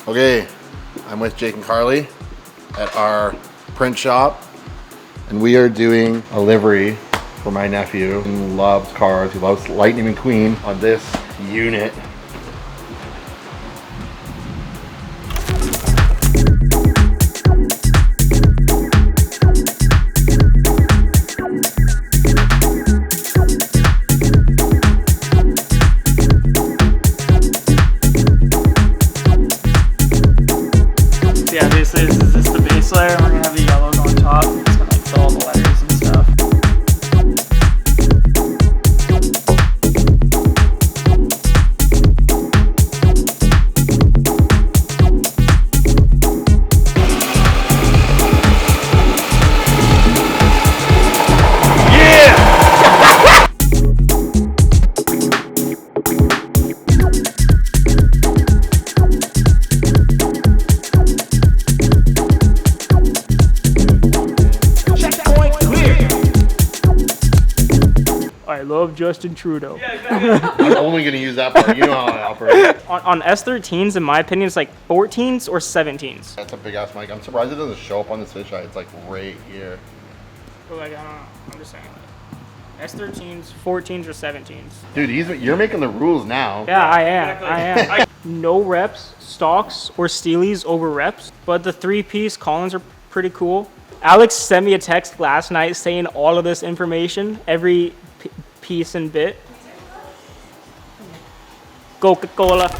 Okay, I'm with Jake and Carly at our print shop, and we are doing a livery for my nephew who loves cars. He loves Lightning McQueen on this unit. Yeah, this is the base layer. We're gonna have the yellow on top. It's gonna like fill all the letters and stuff. I love Justin Trudeau. Yeah, exactly. I'm only going to use that part. You know how I operate. On S13s, in my opinion, it's like 14s or 17s. That's a big ass mic. I'm surprised it doesn't show up on this fisheye. It's like right here. But like, I don't know. I'm just saying. S13s, 14s, or 17s. Dude, you're making the rules now. Yeah, I am. Exactly. I am. No reps, stocks, or steelies over reps. But the 3-piece Collins are pretty cool. Alex sent me a text last night saying all of this information, every piece and bit. Coca-Cola.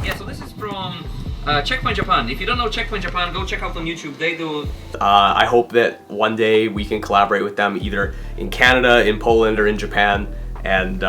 Yeah, so this is from Checkpoint Japan. If you don't know Checkpoint Japan, go check out on YouTube. They do. I hope that one day we can collaborate with them either in Canada, in Poland, or in Japan. And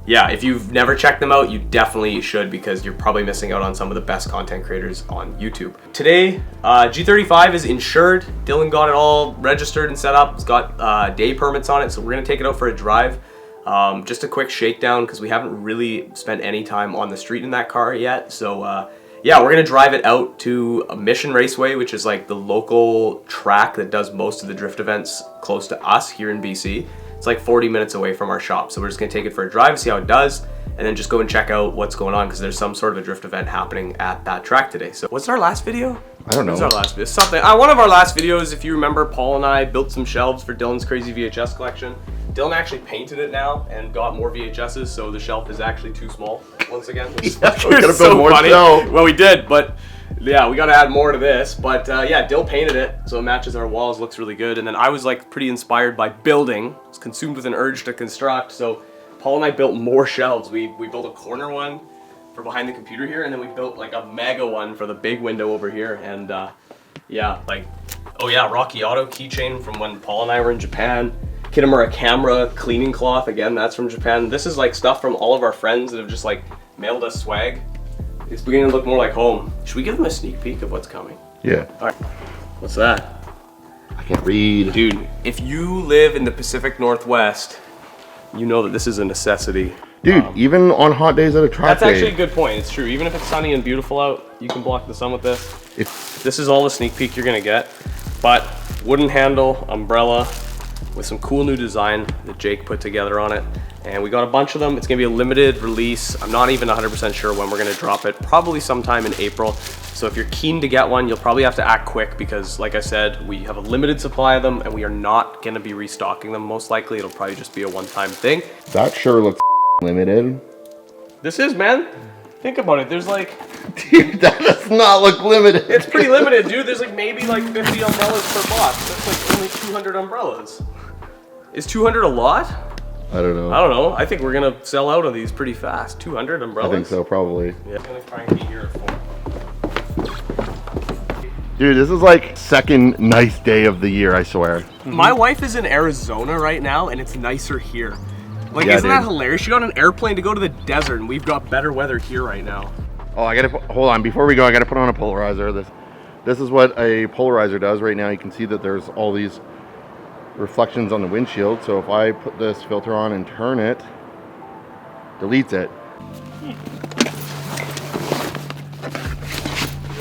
yeah, if you've never checked them out, you definitely should, because you're probably missing out on some of the best content creators on YouTube. Today, G35 is insured. Dylan got it all registered and set up. It's got day permits on it, so we're gonna take it out for a drive. Just a quick shakedown, because we haven't really spent any time on the street in that car yet. So yeah, we're gonna drive it out to Mission Raceway, which is like the local track that does most of the drift events close to us here in BC. It's like 40 minutes away from our shop. So we're just gonna take it for a drive, see how it does, and then just go and check out what's going on, because there's some sort of a drift event happening at that track today. So what's our last video? I don't know. What's our last video? Something. One of our last videos, if you remember, Paul and I built some shelves for Dylan's crazy VHS collection. Dylan actually painted it now and got more VHSs, so the shelf is actually too small once again. We gotta build more shelf. Well, we did, but yeah, we gotta add more to this. But yeah, Dill painted it, so it matches our walls, looks really good. And then I was like pretty inspired by building. I was consumed with an urge to construct, so Paul and I built more shelves. We built a corner one for behind the computer here, and then we built like a mega one for the big window over here. And yeah, like, oh yeah, Rocky Auto keychain from when Paul and I were in Japan. Kitamura camera, cleaning cloth, again, that's from Japan. This is like stuff from all of our friends that have just like mailed us swag. It's beginning to look more like home. Should we give them a sneak peek of what's coming? Yeah. All right. What's that? I can't read. Dude, if you live in the Pacific Northwest, you know that this is a necessity. Dude, even on hot days at a track That's actually a good point. It's true. Even if it's sunny and beautiful out, you can block the sun with this. This is all the sneak peek you're gonna get. But wooden handle, umbrella, with some cool new design that Jake put together on it. And we got a bunch of them. It's gonna be a limited release. I'm not even 100% sure when we're gonna drop it. Probably sometime in April. So if you're keen to get one, you'll probably have to act quick, because like I said, we have a limited supply of them and we are not gonna be restocking them. Most likely, it'll probably just be a one-time thing. That sure looks limited. This is, man. Think about it. There's like... Dude, that does not look limited. It's pretty limited, dude. There's like maybe like 50 umbrellas per box. That's like only 200 umbrellas. Is 200 a lot? I don't know. I don't know. I think we're gonna sell out of these pretty fast. 200 umbrellas? I think so, probably. Yeah. I'm gonna try and be here at 4. Dude, this is like second nice day of the year, I swear. My wife is in Arizona right now, and it's nicer here. Like, Yeah, isn't that dude. hilarious? She got an airplane to go to the desert, and we've got better weather here right now. Oh, I gotta hold on. Before we go, I gotta put on a polarizer. This is what a polarizer does right now. You can see that there's all these reflections on the windshield. So if I put this filter on and turn it, deletes it. You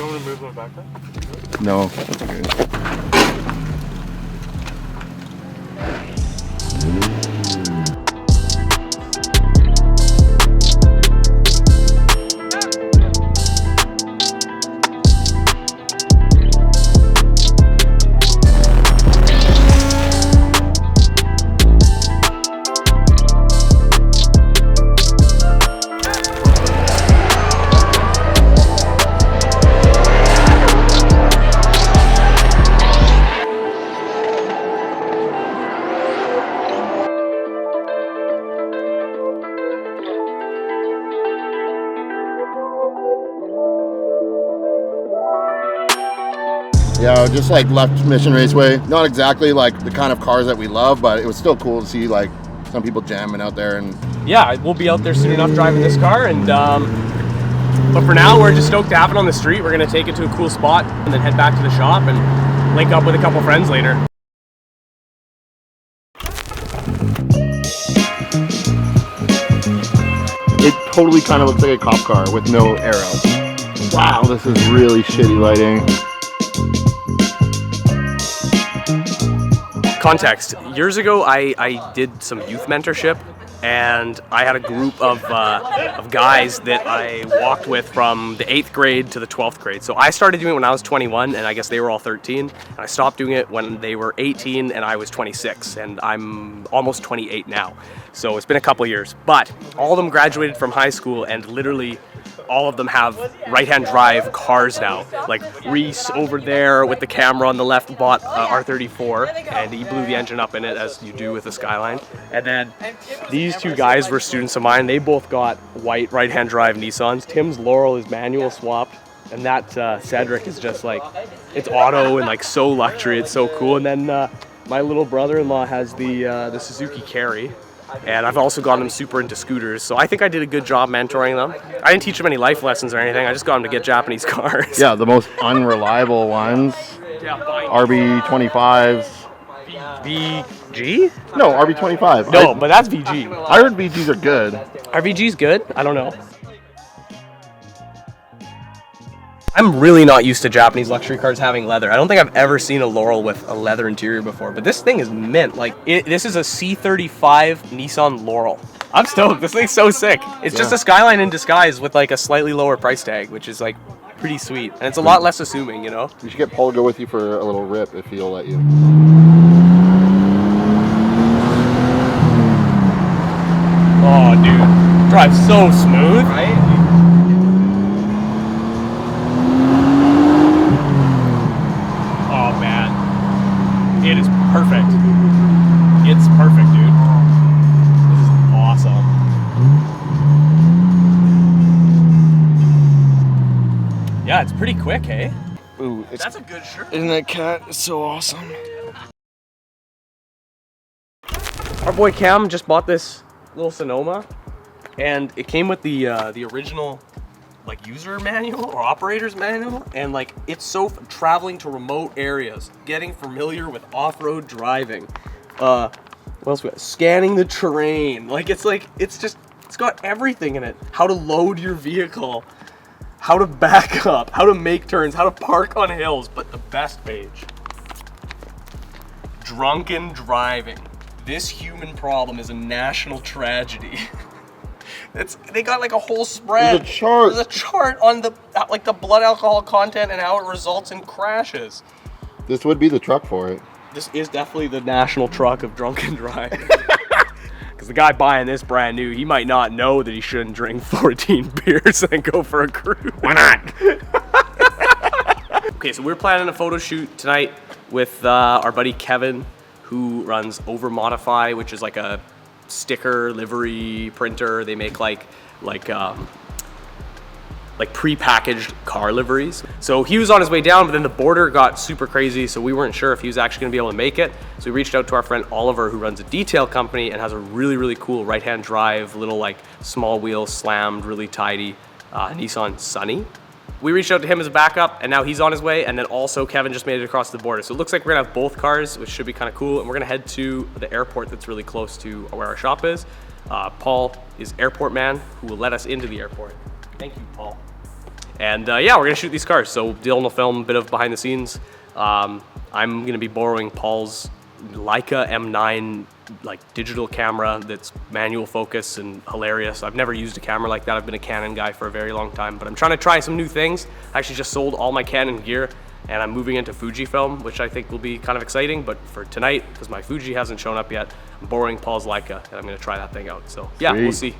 want me to move them back then? No, that's okay. Yeah, just like left Mission Raceway. Not exactly like the kind of cars that we love, but it was still cool to see like some people jamming out there. And yeah, we'll be out there soon enough driving this car. And but for now, we're just stoked to have it on the street. We're gonna take it to a cool spot and then head back to the shop and link up with a couple friends later. It totally kind of looks like a cop car with no arrows. Wow, this is really shitty lighting. Context. Years ago, I did some youth mentorship, and I had a group of guys that I walked with from the 8th grade to the 12th grade. So I started doing it when I was 21, and I guess they were all 13. And I stopped doing it when they were 18, and I was 26, and I'm almost 28 now. So it's been a couple years. But all of them graduated from high school, and literally all of them have right-hand drive cars now. Like Reese over there with the camera on the left bought R34, and he blew the engine up in it, as you do with the Skyline. And then these two guys were students of mine. They both got white right-hand drive Nissans. Tim's Laurel is manual swapped, and that Cedric is just like, it's auto and like so luxury. It's so cool. And then my little brother-in-law has the Suzuki Carry. And I've also gotten them super into scooters, so I think I did a good job mentoring them. I didn't teach them any life lessons or anything, I just got them to get Japanese cars. Yeah, the most unreliable ones. RB25s. VG? No, RB25. No, but that's VG. I heard VGs are good. Are VGs good? I don't know. I'm really not used to Japanese luxury cars having leather. I don't think I've ever seen a Laurel with a leather interior before, but this thing is mint. Like, this is a C35 Nissan Laurel. I'm stoked. This thing's so sick. It's just a Skyline in disguise with like a slightly lower price tag, which is like pretty sweet. And it's a lot less assuming, you know? You should get Paul to go with you for a little rip if he'll let you. Oh, dude. Drives so smooth. Right? It is perfect. It's perfect, dude. This is awesome. Yeah, it's pretty quick, hey? Ooh, That's a good shirt. Isn't that cat? It's so awesome. Our boy Cam just bought this little Sonoma, and it came with the original like user manual or operator's manual, and like it's so traveling to remote areas, getting familiar with off-road driving, what else we got? Scanning the terrain, like it's got everything in it. How to load your vehicle, how to back up, how to make turns, how to park on hills. But the best page, drunken driving. This human problem is a national tragedy. They got like a whole spread. There's a chart. There's a chart on the like the blood alcohol content and how it results in crashes. This would be the truck for it. This is definitely the national truck of drunken driving. Because the guy buying this brand new, he might not know that he shouldn't drink 14 beers and go for a cruise. Why not? Okay, so we're planning a photo shoot tonight with our buddy Kevin, who runs Over Modify, which is like a sticker livery printer. They make like pre-packaged car liveries. So he was on his way down, but then the border got super crazy, so we weren't sure if he was actually gonna be able to make it. So we reached out to our friend Oliver, who runs a detail company and has a really cool right-hand drive, little like small wheel, slammed, really tidy Nissan Sunny. We reached out to him as a backup, and now he's on his way, and then also Kevin just made it across the border. So it looks like we're gonna have both cars, which should be kind of cool, and we're gonna head to the airport that's really close to where our shop is. Paul is airport man, who will let us into the airport. Thank you, Paul. And yeah, we're gonna shoot these cars. So Dylan will film a bit of behind the scenes. I'm gonna be borrowing Paul's Leica M9 like digital camera that's manual focus and hilarious. I've never used a camera like that. I've been a Canon guy for a very long time, but I'm trying to try some new things. I actually just sold all my Canon gear and I'm moving into Fujifilm, which I think will be kind of exciting. But for tonight, because my Fuji hasn't shown up yet, I'm borrowing Paul's Leica and I'm gonna try that thing out. So yeah, we'll see.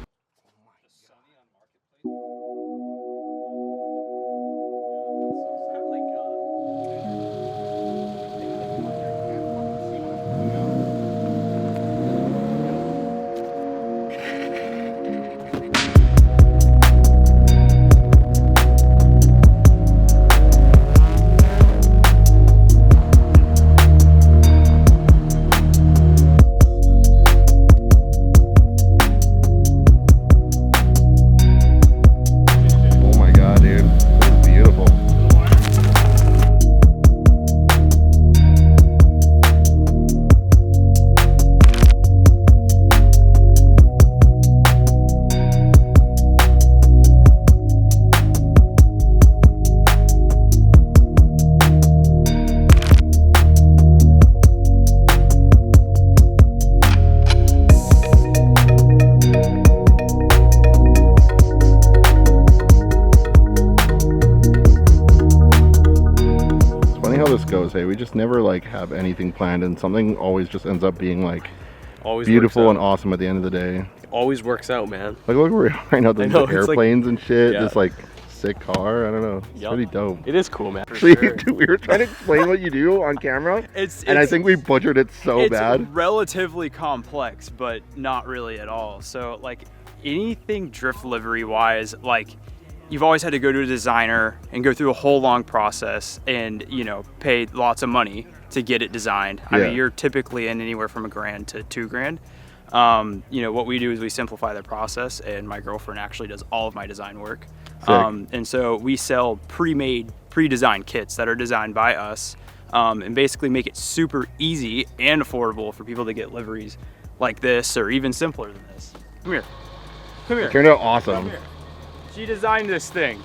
this goes. Hey, we just never like have anything planned, and something always just ends up being like Always beautiful and awesome at the end of the day. Always works out, man. Like look where we are right now, the know, it's airplanes and shit. Yeah. This like sick car. I don't know. It's pretty dope. It is cool, man. For See, sure. dude, we were trying to explain what you do on camera, It's and I think we butchered it so it's bad. relatively complex, but not really at all. So like anything drift livery wise, like you've always had to go to a designer and go through a whole long process and, you know, pay lots of money to get it designed. I Yeah. mean, you're typically in anywhere from $1,000 to $2,000. You know, what we do is we simplify the process, and my girlfriend actually does all of my design work. And so we sell pre-made, pre-designed kits that are designed by us, and basically make it super easy and affordable for people to get liveries like this, or even simpler than this. Come here. Come here. It turned out awesome. She designed this thing.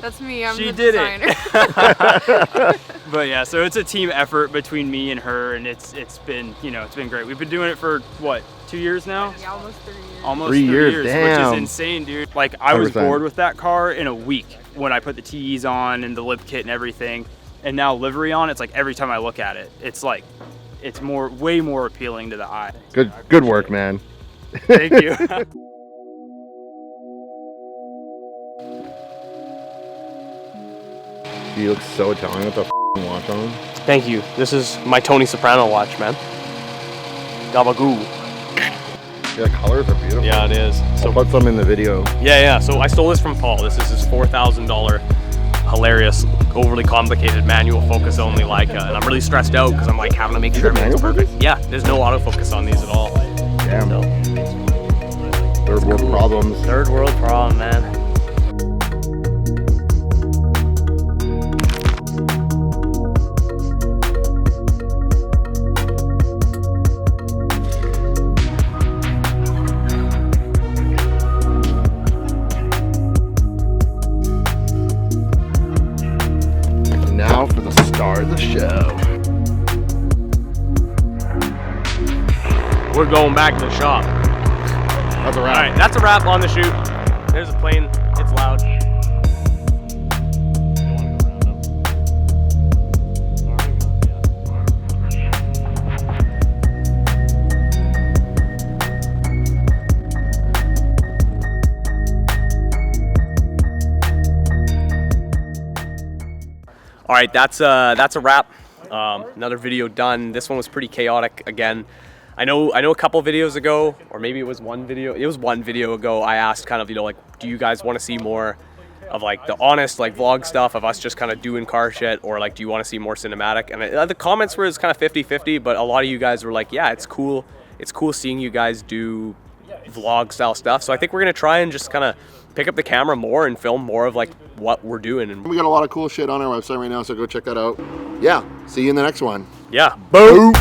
That's me. I'm She the did designer. it. But yeah, so it's a team effort between me and her, and it's been, you know, it's been great. We've been doing it for what, 2 years now? Yeah, almost 3 years. Almost 3 years, which damn. is insane, dude. Like I was 100%. bored with that car in a week when I put the TEs on and the lip kit and everything, and now livery on. It's like every time I look at it, it's like it's way more appealing to the eye. Good work, man. Thank you. You look so Italian with the watch on. Thank you. This is my Tony Soprano watch, man. Gabagoo. Yeah, the colors are beautiful. Yeah, it is. So put some in the video. Yeah. So I stole this from Paul. This is his $4,000 hilarious, overly complicated manual focus only Leica, and I'm really stressed out because I'm like having to make sure it everything's manual perfect. Yeah, there's no autofocus on these at all. Damn. So, Third world problems. third world problem, man. Now for the star of the show. We're going back to the shop. That's a wrap. All right, that's a wrap on the shoot. There's a plane. It's loud. All right, that's a wrap. Another video done. This one was pretty chaotic again. I know a couple videos ago, or maybe it was one video. It was one video ago. I asked kind of, you know, like, do you guys want to see more of like the honest like vlog stuff of us just kind of doing car shit, or like do you want to see more cinematic? And the comments were kind of 50-50, but a lot of you guys were like, yeah, it's cool. It's cool seeing you guys do vlog style stuff. So I think we're gonna try and just kind of pick up the camera more and film more of like what we're doing. And We got a lot of cool shit on our website right now, so go check that out. Yeah, see you in the next one. yeah. Boom!